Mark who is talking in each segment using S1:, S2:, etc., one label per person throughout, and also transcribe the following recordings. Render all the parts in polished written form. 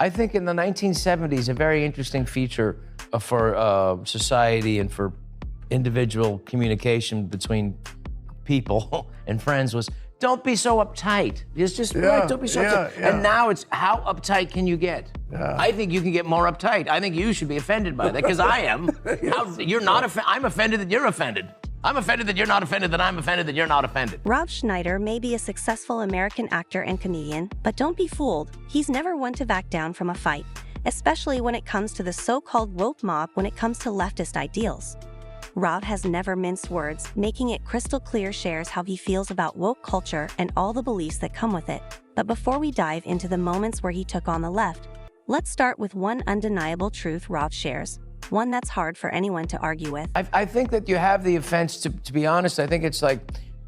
S1: I think in the 1970s, a very interesting feature for society and for individual communication between people and friends was, don't be so uptight. It's just, right, don't be so uptight. Yeah. And now it's, how uptight can you get? Yeah. I think you can get more uptight. I think you should be offended by that, because I am. Yes. You're not I'm offended that you're offended. I'm offended that you're not offended, that I'm offended that you're not offended.
S2: Rob Schneider may be a successful American actor and comedian, but don't be fooled. He's never one to back down from a fight, especially when it comes to the so-called woke mob when it comes to leftist ideals. Rob has never minced words, making it crystal clear shares how he feels about woke culture and all the beliefs that come with it. But before we dive into the moments where he took on the left, let's start with one undeniable truth Rob shares. One that's hard for anyone to argue with.
S1: I think that you have the offense, to be honest. I think it's like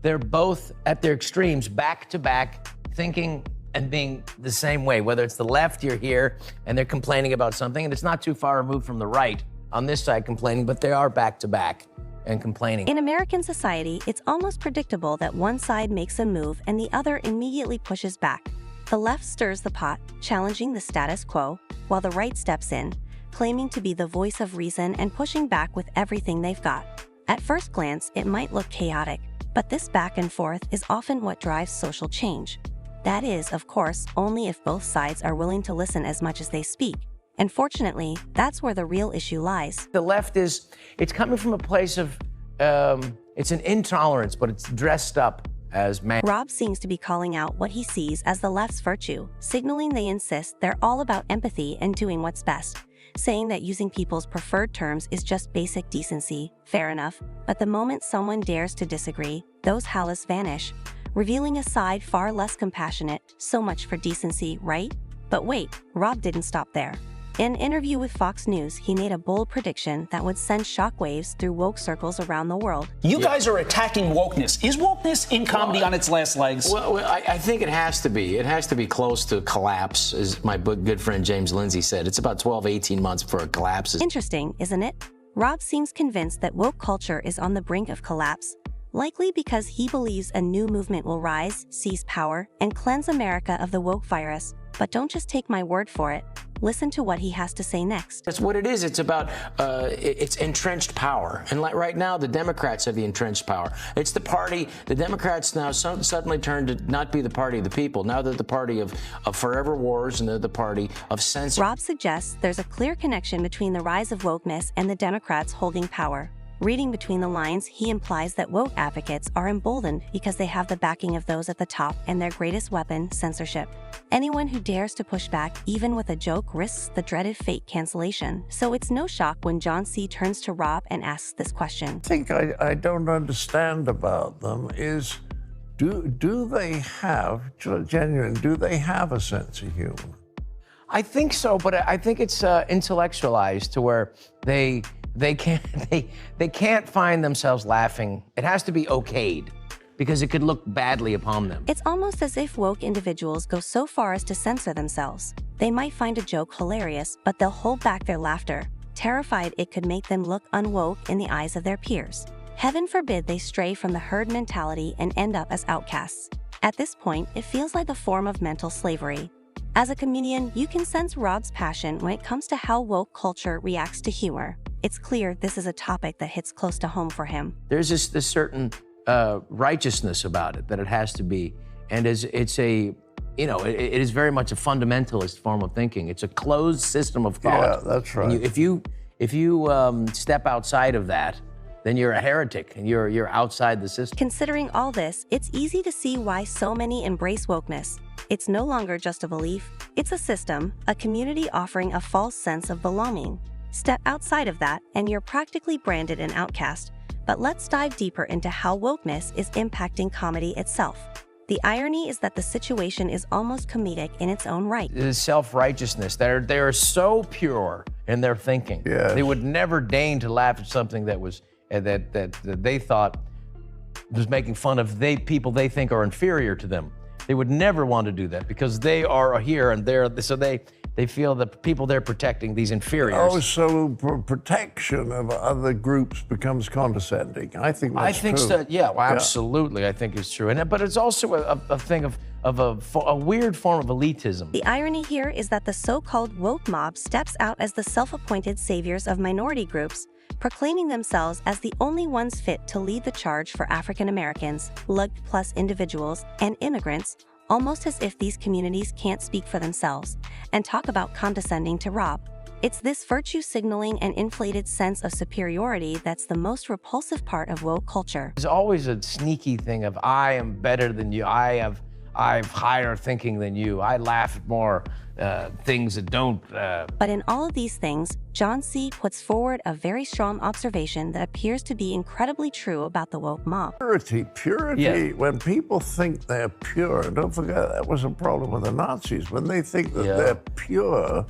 S1: they're both at their extremes, back to back, thinking and being the same way. Whether it's the left, you're here, and they're complaining about something, and it's not too far removed from the right on this side complaining, but they are back to back and complaining.
S2: In American society, it's almost predictable that one side makes a move and the other immediately pushes back. The left stirs the pot, challenging the status quo, while the right steps in, claiming to be the voice of reason and pushing back with everything they've got. At first glance, it might look chaotic, but this back and forth is often what drives social change. That is, of course, only if both sides are willing to listen as much as they speak. And fortunately, that's where the real issue lies.
S1: The left it's coming from a place of, it's an intolerance, but it's dressed up as man.
S2: Rob seems to be calling out what he sees as the left's virtue, signaling they insist they're all about empathy and doing what's best, saying that using people's preferred terms is just basic decency. Fair enough, but the moment someone dares to disagree, those howls vanish, revealing a side far less compassionate. So much for decency, right? But wait, Rob didn't stop there. In an interview with Fox News, he made a bold prediction that would send shockwaves through woke circles around the world.
S3: You guys are attacking wokeness. Is wokeness in comedy on its last legs?
S1: Well, I think it has to be. It has to be close to collapse, as my good friend James Lindsay said. It's about 12, 18 months before it collapses.
S2: Interesting, isn't it? Rob seems convinced that woke culture is on the brink of collapse, likely because he believes a new movement will rise, seize power, and cleanse America of the woke virus. But don't just take my word for it. Listen to what he has to say next.
S1: That's what it is. It's about, it's entrenched power. And like right now, the Democrats have the entrenched power. It's the party, the Democrats now suddenly turned to not be the party of the people. Now they're the party of forever wars, and they're the party of censorship.
S2: Rob suggests there's a clear connection between the rise of wokeness and the Democrats holding power. Reading between the lines, he implies that woke advocates are emboldened because they have the backing of those at the top and their greatest weapon, censorship. Anyone who dares to push back, even with a joke, risks the dreaded fake cancellation. So it's no shock when John C. turns to Rob and asks this question.
S4: I think I don't understand about them is, do they have, genuine, do they have a sense of humor?
S1: I think so, but I think it's intellectualized to where they can't find themselves laughing. It has to be okayed, because it could look badly upon them.
S2: It's almost as if woke individuals go so far as to censor themselves. They might find a joke hilarious, but they'll hold back their laughter, terrified it could make them look unwoke in the eyes of their peers. Heaven forbid they stray from the herd mentality and end up as outcasts. At this point, it feels like a form of mental slavery. As a comedian, you can sense Rob's passion when it comes to how woke culture reacts to humor. It's clear this is a topic that hits close to home for him.
S1: There's this certain righteousness about it that it has to be, and it's a, you know, it is very much a fundamentalist form of thinking. It's a closed system of thought.
S4: Yeah, that's right.
S1: And if you step outside of that, then you're a heretic and you're outside the system.
S2: Considering all this, it's easy to see why so many embrace wokeness. It's no longer just a belief, it's a system, a community offering a false sense of belonging. Step outside of that, and you're practically branded an outcast. But let's dive deeper into how wokeness is impacting comedy itself. The irony is that the situation is almost comedic in its own right.
S1: It is self-righteousness. They're so pure in their thinking.
S4: Yes.
S1: They would never deign to laugh at something that was that they thought was making fun of people they think are inferior to them. They would never want to do that because they are here and so they feel that people they're protecting, these inferiors.
S4: Oh, so protection of other groups becomes condescending. I think that's true.
S1: So, yeah, well, absolutely, I think it's true. But it's also a thing of a weird form of elitism.
S2: The irony here is that the so-called woke mob steps out as the self-appointed saviors of minority groups, proclaiming themselves as the only ones fit to lead the charge for African Americans, lugged plus individuals, and immigrants, almost as if these communities can't speak for themselves, and talk about condescending to Rob. It's this virtue signaling and inflated sense of superiority that's the most repulsive part of woke culture.
S1: There's always a sneaky thing of, I am better than you, I've higher thinking than you, I laugh at more things that don't.
S2: But in all of these things, John C. puts forward a very strong observation that appears to be incredibly true about the woke mob.
S4: Purity.
S1: Yeah.
S4: When people think they're pure, and don't forget that was a problem with the Nazis. When they think that they're pure,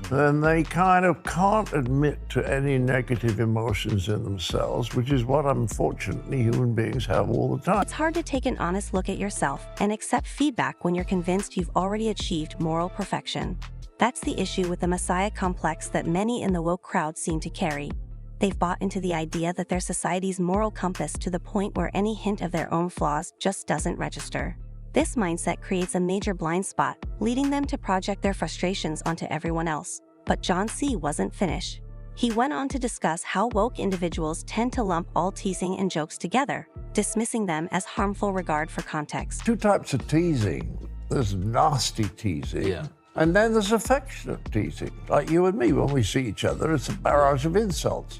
S4: then they kind of can't admit to any negative emotions in themselves, which is what unfortunately human beings have all the time.
S2: It's hard to take an honest look at yourself and accept feedback when you're convinced you've already achieved moral perfection. That's the issue with the Messiah complex that many in the woke crowd seem to carry. They've bought into the idea that they're society's moral compass to the point where any hint of their own flaws just doesn't register. This mindset creates a major blind spot, leading them to project their frustrations onto everyone else. But John C. wasn't finished. He went on to discuss how woke individuals tend to lump all teasing and jokes together, dismissing them as harmful regard for context.
S4: Two types of teasing. There's nasty teasing, and then there's affectionate teasing. Like you and me, when we see each other, it's a barrage of insults.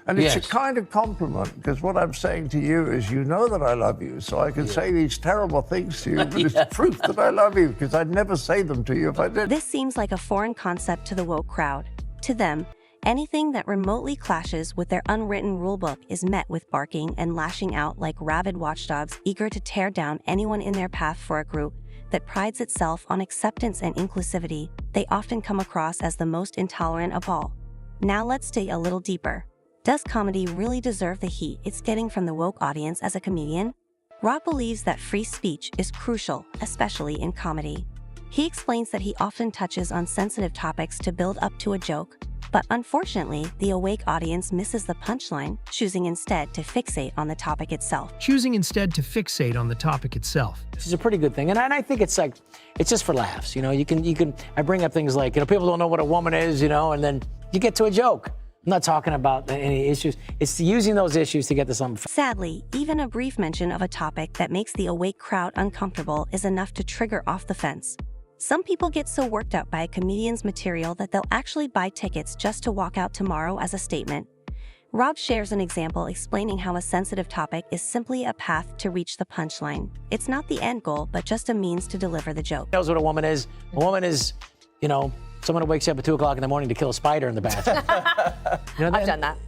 S4: And it's a kind of compliment, because what I'm saying to you is, you know that I love you, so I can say these terrible things to you, but it's proof that I love you, because I'd never say them to you if I didn't.
S2: This seems like a foreign concept to the woke crowd. To them, anything that remotely clashes with their unwritten rulebook is met with barking and lashing out like rabid watchdogs eager to tear down anyone in their path. For a group that prides itself on acceptance and inclusivity, they often come across as the most intolerant of all. Now let's dig a little deeper. Does comedy really deserve the heat it's getting from the woke audience as a comedian? Rob believes that free speech is crucial, especially in comedy. He explains that he often touches on sensitive topics to build up to a joke, but unfortunately, the awake audience misses the punchline, choosing instead to fixate on the topic itself.
S3: This is a pretty good thing, and I think it's like, it's just for laughs. You know, I bring up things like, people don't know what a woman is, and then you get to a joke. I'm not talking about any issues. It's using those issues to get to something.
S2: Sadly, even a brief mention of a topic that makes the awake crowd uncomfortable is enough to trigger off the fence. Some people get so worked up by a comedian's material that they'll actually buy tickets just to walk out tomorrow as a statement. Rob shares an example explaining how a sensitive topic is simply a path to reach the punchline. It's not the end goal, but just a means to deliver the joke.
S3: Knows what a woman is. A woman is, someone who wakes up at 2 o'clock in the morning to kill a spider in the bathroom.
S5: I've done that.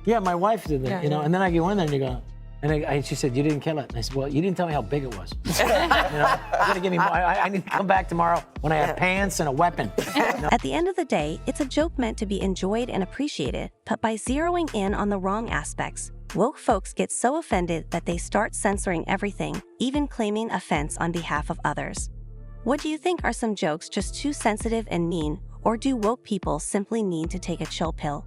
S3: Yeah, my wife did that, and then I go in there and you go, and she said, you didn't kill it. And I said, well, you didn't tell me how big it was. You're gonna give me more. I need to come back tomorrow when I have pants and a weapon.
S2: At the end of the day, it's a joke meant to be enjoyed and appreciated, but by zeroing in on the wrong aspects, woke folks get so offended that they start censoring everything, even claiming offense on behalf of others. What do you think? Are some jokes just too sensitive and mean, or do woke people simply need to take a chill pill?